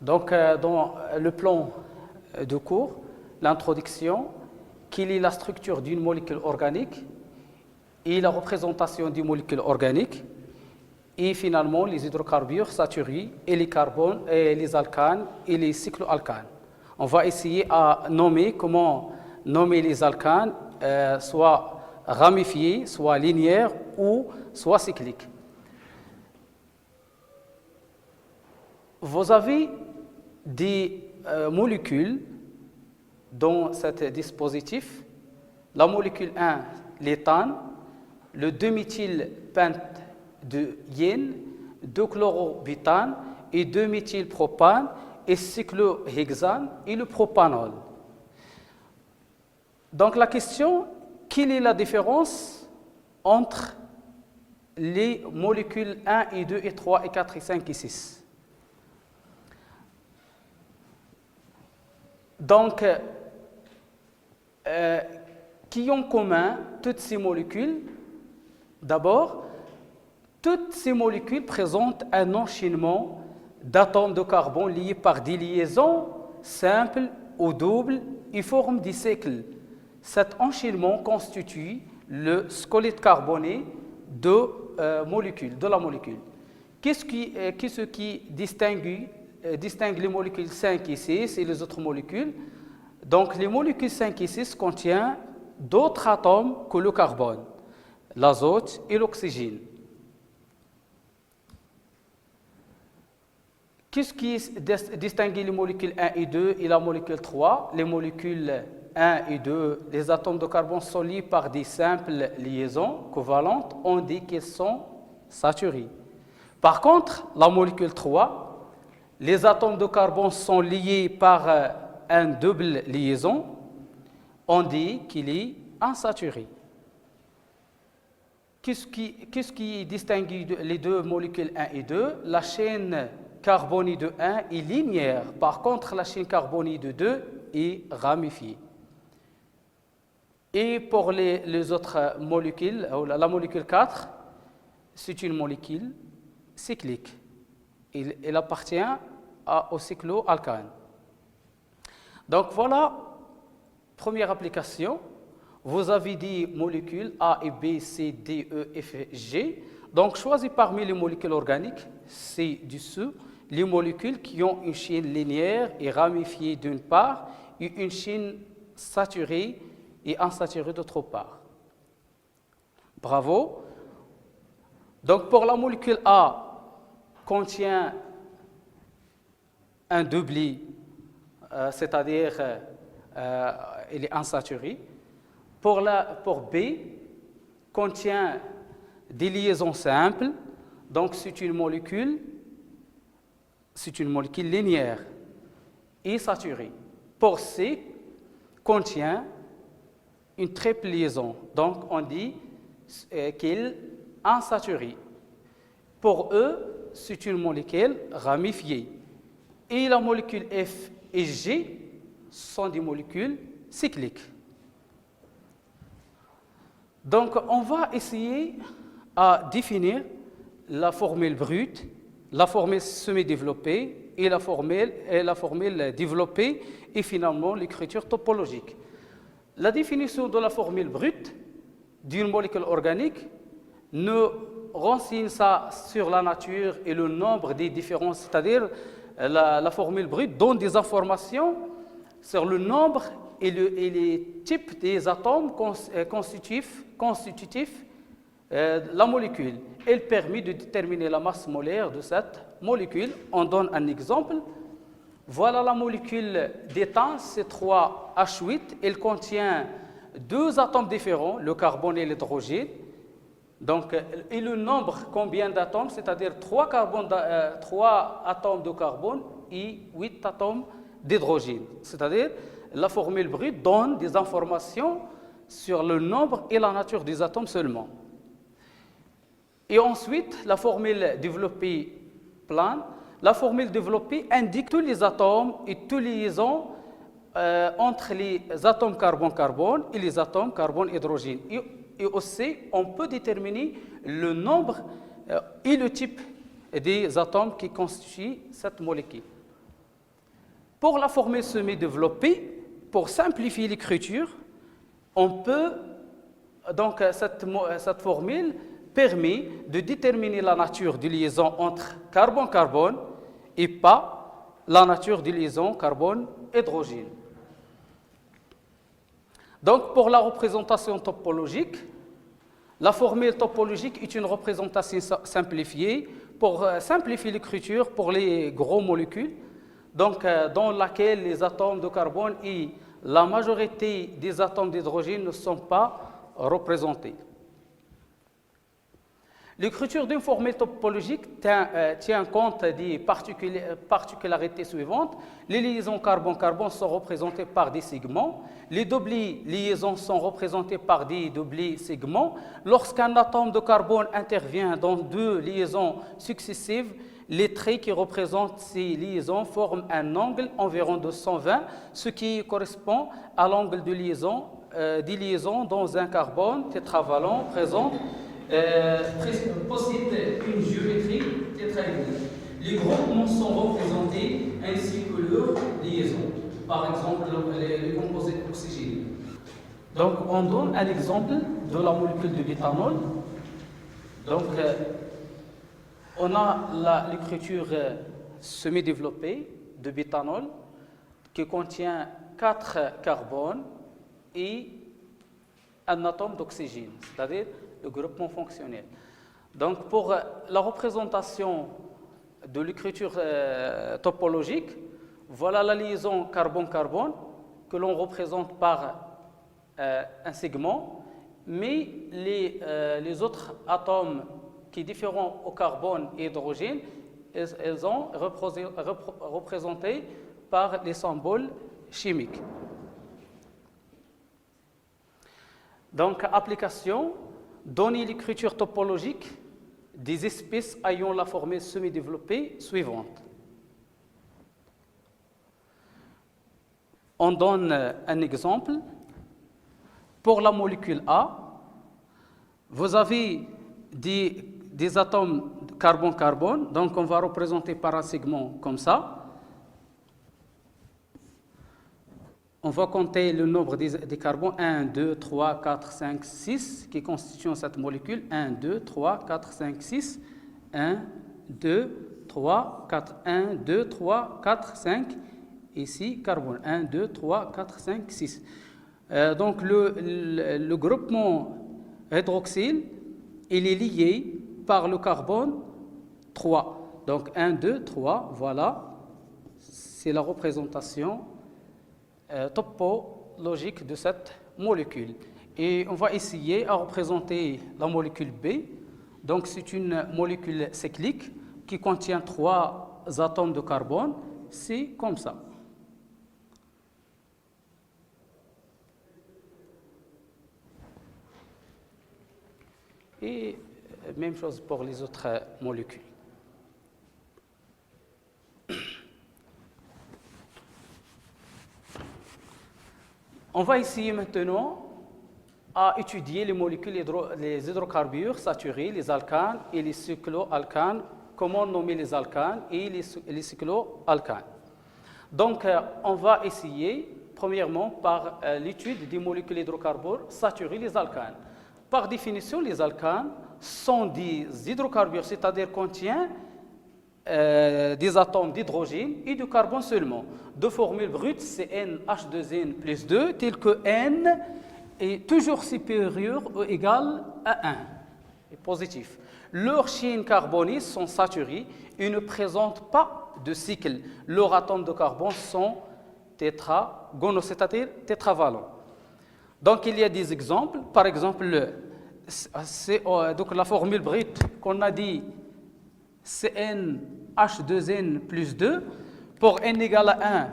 Donc, dans le plan de cours, l'introduction, quelle est la structure d'une molécule organique et la représentation d'une molécule organique, et finalement les hydrocarbures saturés et les carbones et les alcanes et les cycloalcanes. On va essayer à nommer comment nommer les alcanes, soit ramifiés, soit linéaires ou soit cycliques. Vous avez des molécules dans ce dispositif. La molécule 1, l'éthane, le 2-méthylpente de yen, 2-chlorobutane et 2-méthylpropane et cyclohexane et le propanol. Donc la question, quelle est la différence entre les molécules 1 et 2 et 3 et 4 et 5 et 6? Donc, qui ont en commun toutes ces molécules? D'abord, toutes ces molécules présentent un enchaînement d'atomes de carbone liés par des liaisons simples ou doubles et forment des cercles. Cet enchaînement constitue le squelette carboné de la molécule. Qu'est-ce qui distingue les molécules 5 et 6 et les autres molécules? Donc, les molécules 5 et 6 contiennent d'autres atomes que le carbone, l'azote et l'oxygène. Qu'est-ce qui distingue les molécules 1 et 2 et la molécule 3? Les molécules 1 et 2, les atomes de carbone sont liés par des simples liaisons covalentes, on dit qu'ils sont saturés. Par contre, la molécule 3, les atomes de carbone sont liés par une double liaison, on dit qu'il est insaturé. Qu'est-ce qui distingue les deux molécules 1 et 2? La chaîne carbonée de 1 est linéaire. Par contre, la chaîne carbonée de 2 est ramifiée. Et pour les autres molécules, la molécule 4, c'est une molécule cyclique. Elle appartient au cycloalcane. Donc voilà, première application. Vous avez des molécules A et B, C, D, E, F, G. Donc choisis parmi les molécules organiques, ci-dessous, les molécules qui ont une chaîne linéaire et ramifiée d'une part et une chaîne saturée et insaturée d'autre part. Bravo. Donc pour la molécule A, contient un doublet, c'est-à-dire elle est insaturée. Pour B, contient des liaisons simples, donc c'est une molécule linéaire et saturée. Pour C, contient une triple liaison, donc on dit qu'elle est insaturée. Pour E, c'est une molécule ramifiée. Et la molécule F et G sont des molécules cycliques. Donc, on va essayer à définir la formule brute, la formule semi-développée et la formule développée et finalement l'écriture topologique. La définition de la formule brute d'une molécule organique nous renseigne ça sur la nature et le nombre des différences, c'est-à-dire la formule brute donne des informations sur le nombre et les types des atomes constitutifs de la molécule. Elle permet de déterminer la masse molaire de cette molécule. On donne un exemple. Voilà la molécule d'éthane, C3H8. Elle contient deux atomes différents, le carbone et l'hydrogène. Donc, et le nombre, combien d'atomes? C'est-à-dire 3 atomes de carbone et 8 atomes d'hydrogène. C'est-à-dire, la formule brute donne des informations sur le nombre et la nature des atomes seulement. Et ensuite, la formule développée plane. La formule développée indique tous les atomes et toutes les liaisons entre les atomes carbone-carbone et les atomes carbone-hydrogène. Et aussi, on peut déterminer le nombre et le type des atomes qui constituent cette molécule. Pour la formule semi-développée, pour simplifier l'écriture, on peut, donc cette formule permet de déterminer la nature de liaison entre carbone-carbone et pas la nature de liaison carbone-hydrogène. Donc, pour la représentation topologique, la formule topologique est une représentation simplifiée pour simplifier l'écriture pour les gros molécules, donc dans laquelle les atomes de carbone et la majorité des atomes d'hydrogène ne sont pas représentés. L'écriture d'une formule topologique tient compte des particularités suivantes. Les liaisons carbone-carbone sont représentées par des segments. Les doublés liaisons sont représentés par des doublés segments. Lorsqu'un atome de carbone intervient dans deux liaisons successives, les traits qui représentent ces liaisons forment un angle environ de 120, ce qui correspond à l'angle de liaison des liaisons dans un carbone tétravalent présente possède une géométrie tétraédrique. Les groupements sont représentés ainsi que leurs liaisons, par exemple les composés oxygénés. Donc on donne un exemple de la molécule de l'éthanol. Donc on a l'écriture semi-développée de bétanol qui contient 4 carbones et un atome d'oxygène, c'est-à-dire le groupement fonctionnel. Donc, pour la représentation de l'écriture topologique, voilà la liaison carbone-carbone que l'on représente par un segment, mais les autres atomes qui sont différents au carbone et hydrogène, elles sont représentés par des symboles chimiques. Donc, application, donner l'écriture topologique des espèces ayant la formule semi-développée suivante. On donne un exemple. Pour la molécule A, vous avez des atomes carbone-carbone, donc on va représenter par un segment comme ça. On va compter le nombre des carbones 1, 2, 3, 4, 5, 6 qui constituent cette molécule. 1, 2, 3, 4, 5, 6. 1, 2, 3, 4. 1, 2, 3, 4, 5. Ici, carbone. 1, 2, 3, 4, 5, 6. Donc, le groupement hydroxyle, il est lié par le carbone 3. Donc, 1, 2, 3, voilà. C'est la représentation topologique de cette molécule. Et on va essayer à représenter la molécule B. Donc, c'est une molécule cyclique qui contient 3 atomes de carbone. C'est comme ça. Et même chose pour les autres molécules. On va essayer maintenant à étudier les molécules, les hydrocarbures saturés, les alcanes et les cycloalcanes, comment nommer les alcanes et les cycloalcanes. Donc, on va essayer, premièrement, par l'étude des molécules hydrocarbures saturés, les alcanes. Par définition, les alcanes sont des hydrocarbures, c'est-à-dire contiennent des atomes d'hydrogène et de carbone seulement. De formule brute, c'est NH2N plus 2, tel que N est toujours supérieur ou égal à 1, et positif. Leurs chaînes carbonées sont saturées et ne présentent pas de cycle. Leurs atomes de carbone sont tétragonaux, c'est-à-dire tétravalents. Donc, il y a des exemples. Par exemple, donc la formule brute qu'on a dit, c'est NH2N plus 2. Pour N égale à 1,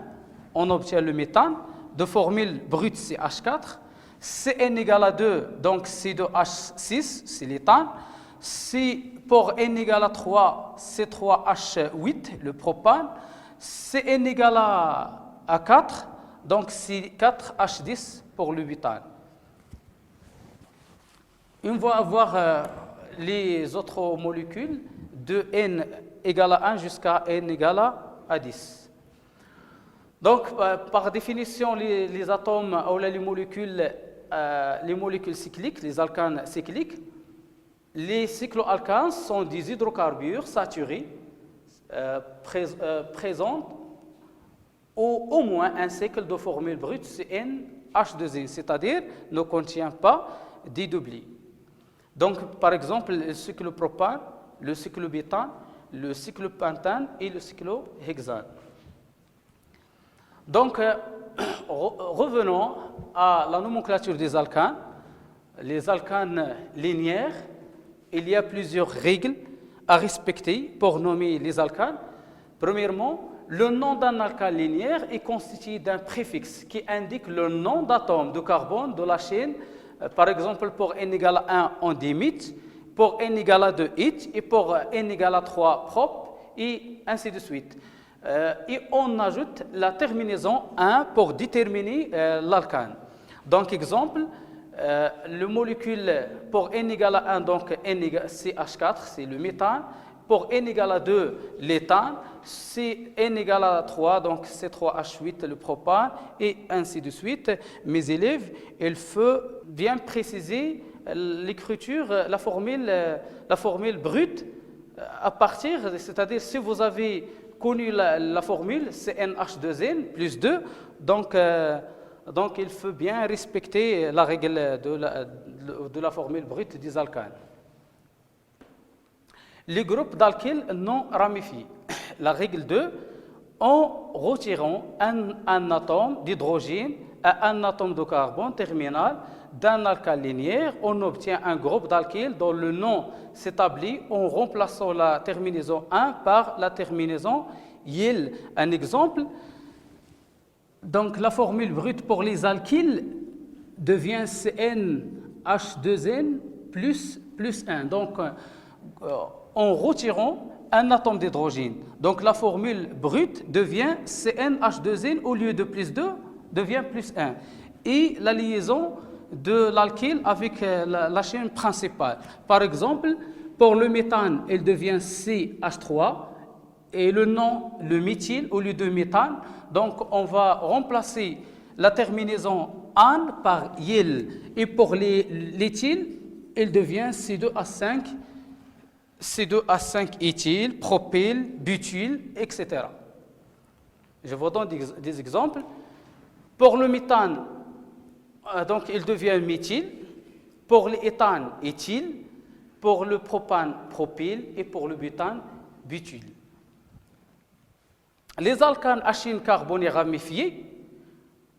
on obtient le méthane. De formule brute, c'est H4. Si N égale à 2, donc C2H6, c'est l'éthane. Si pour N égale à 3, c'est 3H8, le propane. Si N égale à 4, donc c'est 4H10 pour le butane. On va avoir les autres molécules de N égale à 1 jusqu'à N égale à 10. Donc, par définition, les atomes ou les molécules cycliques, les alcanes cycliques, les cycloalcanes sont des hydrocarbures saturés présentent au moins un cycle de formule brute CnH2n, c'est-à-dire ne contient pas d'hydroxyl. Donc, par exemple, le cyclopropane, le cyclobutane, le cyclopentane et le cyclohexane. Donc, revenons à la nomenclature des alcanes. Les alcanes linéaires, il y a plusieurs règles à respecter pour nommer les alcanes. Premièrement, le nom d'un alcane linéaire est constitué d'un préfixe qui indique le nom d'atome de carbone de la chaîne. Par exemple, pour n égale à 1, on dit mit, pour n égale à 2, it, et pour n égale à 3, prop, et ainsi de suite. Et on ajoute la terminaison 1 pour déterminer l'alcane. Donc, exemple, le molécule pour n égale à 1, donc CH4, c'est le méthane. Pour n égale à 2, l'éthane. Si n égale à 3, donc C3H8, le propane, et ainsi de suite. Mes élèves, il faut bien préciser l'écriture, la formule brute à partir, c'est-à-dire si vous avez connu la formule CnH2n plus 2, donc il faut bien respecter la règle de la formule brute des alcanes. Les groupes d'alkyles non ramifiés. La règle 2, en retirant un atome d'hydrogène et un atome de carbone terminal d'un alkane linéaire, on obtient un groupe d'alkyles dont le nom s'établit en remplaçant la terminaison 1 par la terminaison YL. Un exemple, donc la formule brute pour les alkyles devient CnH2n plus 1. Donc, en retirant un atome d'hydrogène. Donc la formule brute devient CnH2n au lieu de plus 2, devient plus 1. Et la liaison de l'alkyle avec la chaîne principale. Par exemple, pour le méthane, elle devient CH3 et le nom, le méthyle au lieu de méthane. Donc on va remplacer la terminaison an par yl. Et pour l'éthyle, elle devient C2H5. C2H5 éthyle, propyle, butyle, etc. Je vous donne des exemples. Pour le méthane, donc il devient méthyle. Pour l'éthane, éthyle. Pour le propane, propyle. Et pour le butane, butyle. Les alcanes achines carbonées ramifiées.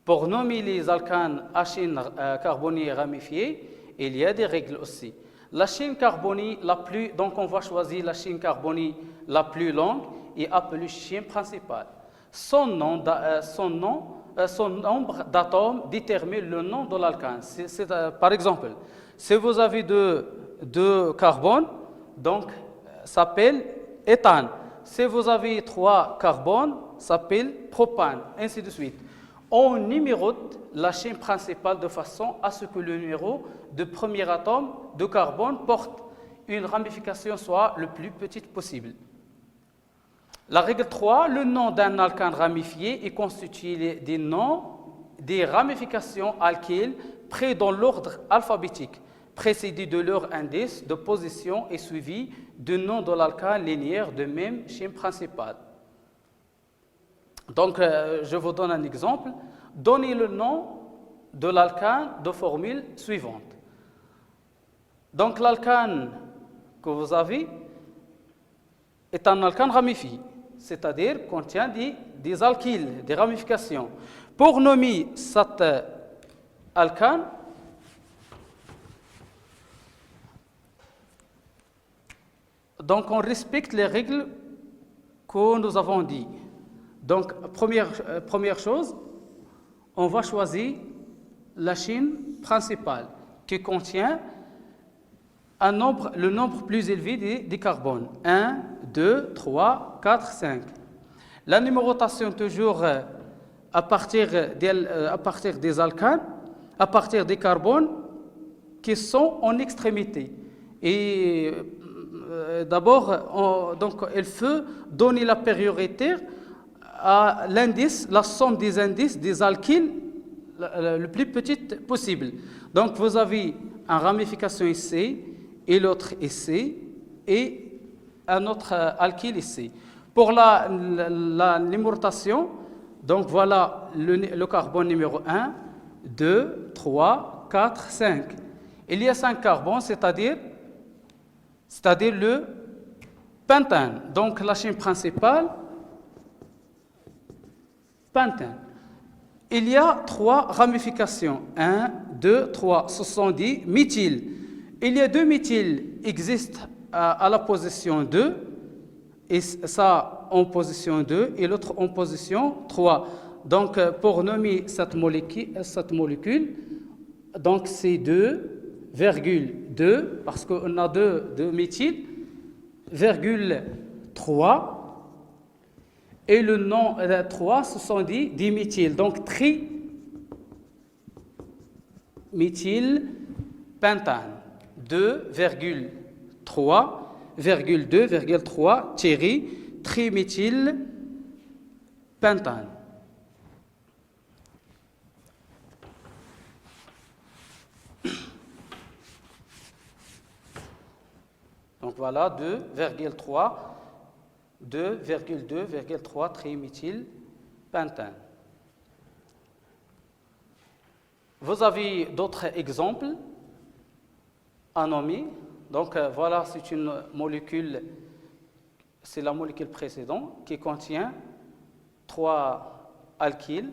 Pour nommer les alcanes achines carbonées ramifiées, il y a des règles aussi. La chaîne carbonée la plus, donc on va choisir la chaîne carbonée la plus longue et appelée chaîne principale. Son nombre d'atomes détermine le nom de l'alcane. Par exemple, si vous avez deux carbones, donc s'appelle éthane. Si vous avez 3 carbones, s'appelle propane, ainsi de suite. On numérote la chaîne principale de façon à ce que le numéro de premier atome de carbone porte une ramification soit le plus petite possible. La règle 3, le nom d'un alcane ramifié est constitué des noms des ramifications alkyles pris dans l'ordre alphabétique, précédés de leur indice de position et suivis du nom de l'alcane linéaire de même chaîne principale. Donc, je vous donne un exemple. Donnez le nom de l'alcane de formule suivante. Donc, l'alcane que vous avez est un alcane ramifié, c'est-à-dire contient des alkyles, des ramifications. Pour nommer cet alcane, donc on respecte les règles que nous avons dites. Donc, première chose, on va choisir la chaîne principale qui contient le nombre plus élevé des carbones. 1, 2, 3, 4, 5. La numérotation toujours à partir des alcanes, à partir des carbones qui sont en extrémité. Et d'abord, donc, il faut donner la priorité à l'indice, la somme des indices des alkyles le plus petite possible. Donc vous avez une ramification ici et l'autre ici et un autre alkyle ici. Pour la numérotation, donc voilà le carbone numéro 1, 2, 3, 4, 5. Il y a 5 carbones, c'est-à-dire le pentane. Donc la chaîne principale, pentane. Il y a 3 ramifications. 1, 2, 3. Ce sont des méthyles. Il y a 2 méthyles qui existent à la position 2. Et ça en position 2 et l'autre en position 3. Donc pour nommer cette molécule, donc c'est 2,2 parce qu'on a 2 méthyles, 3. Et le nom 3, ce sont des diméthyls. Donc triméthylpentane. 2,3 triméthylpentane. Donc voilà 2,3 triméthylpentane. Vous avez d'autres exemples à nommer. Donc voilà, c'est une molécule, c'est la molécule précédente qui contient 3 alkyles.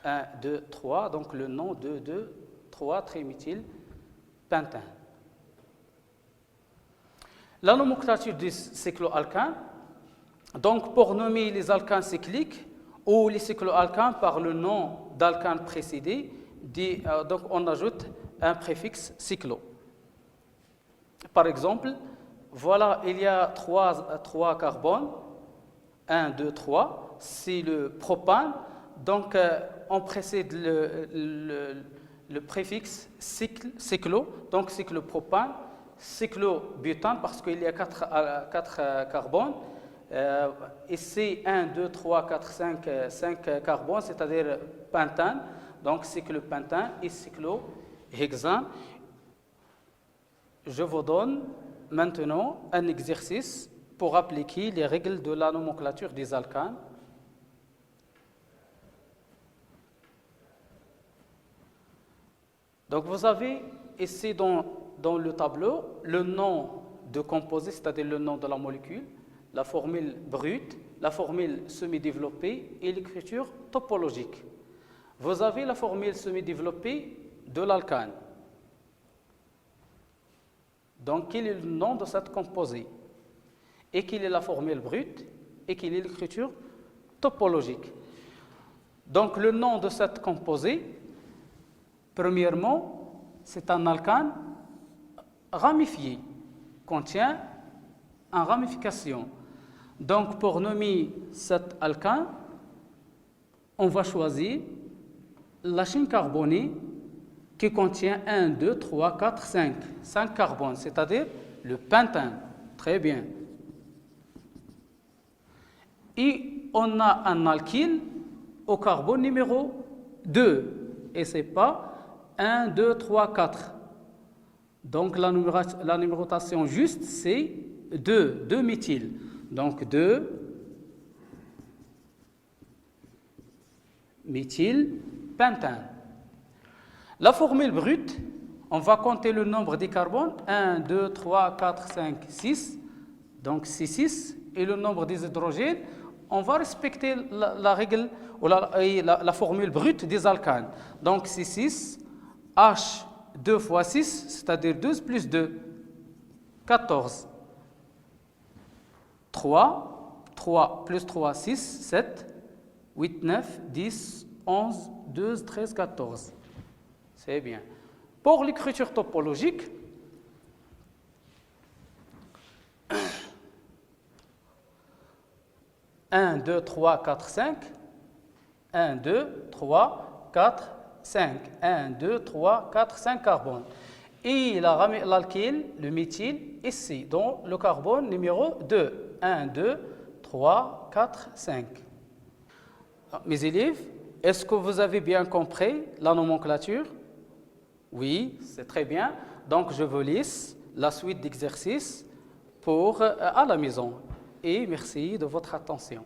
1, 2, 3, donc le nom 2, 3 triméthylpentane. La nomenclature des cycloalcanes, donc pour nommer les alcanes cycliques ou les cycloalcanes par le nom d'alcane précédé, donc on ajoute un préfixe cyclo. Par exemple, voilà, il y a 3 carbones, 1, 2, 3, c'est le propane, donc on précède le préfixe cyclo, donc cyclopropane, cyclobutane parce qu'il y a 4 carbones, et c'est 1, 2, 3, 4, 5 carbones, c'est-à-dire pentane, donc cyclopentane et cyclohexane. Je vous donne maintenant un exercice pour appliquer les règles de la nomenclature des alcanes. Donc vous avez ici dans le tableau le nom de composé, c'est-à-dire le nom de la molécule, la formule brute, la formule semi-développée et l'écriture topologique. Vous avez la formule semi-développée de l'alcane. Donc, quel est le nom de cette composée? Et quelle est la formule brute? Et quelle est l'écriture topologique? Donc, le nom de cette composée, premièrement, c'est un alcane ramifié, contient une ramification. Donc, pour nommer cet alcane, on va choisir la chaîne carbonée qui contient 1, 2, 3, 4, 5 carbones, c'est-à-dire le pentane. Très bien. Et on a un alkyle au carbone numéro 2. Et ce n'est pas 1, 2, 3, 4. Donc la numérotation juste, c'est 2 méthyl. Donc 2 méthylpentane. La formule brute, on va compter le nombre des carbones, 1, 2, 3, 4, 5, 6, donc c'est 6, et le nombre des hydrogènes, on va respecter la règle ou la formule brute des alcanes. Donc c'est 6, H 2 fois 6, c'est-à-dire 12 plus 2, 14. 3 plus 3, 6, 7, 8, 9, 10, 11, 12, 13, 14. C'est bien. Pour l'écriture topologique, un, 2, 3, 4, 5. 1, 2, 3, 4, 5. 1, 2, 3, 4, 5 carbones. Et l'alkyle, le méthyle, ici, dans le carbone numéro 2. 1, 2, 3, 4, 5. Mes élèves, est-ce que vous avez bien compris la nomenclature? Oui, c'est très bien. Donc, je vous laisse la suite d'exercices à la maison. Et merci de votre attention.